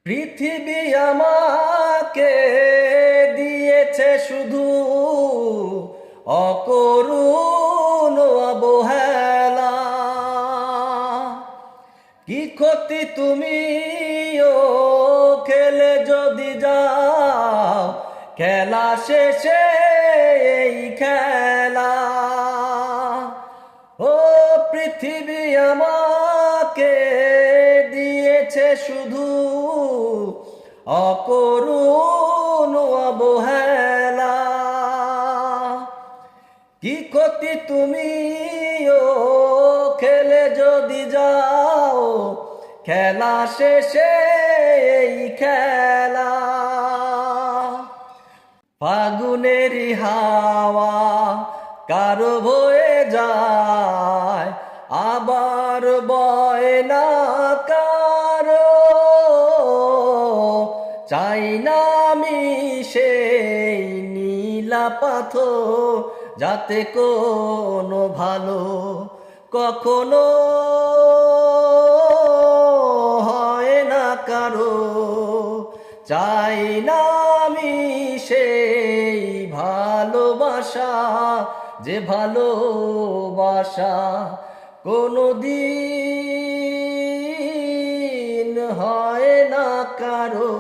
পৃথিবী আমাকে দিয়েছে শুধু অকরুণ অবহেলা। কি ক্ষতি তুমিও খেলে যদি যাও খেলা শেষে এই খেলা। ও পৃথিবী আমাকে দিয়েছে শুধু অকরুণ অবহেলা। কি ক্ষতি তুমিও খেলে যদি যাও খেলা শেষে এই খেলা। ফাগুনেরই হাওয়া কারো বয়ে যায় আবার বয় না কারো। চাই না আমি সেই নীলা পাথর যাতে কোনো ভালো কখনো হয় না কারো। চাই না আমি সেই ভালোবাসা যে ভালোবাসা কোনোদিন হয় না কারো।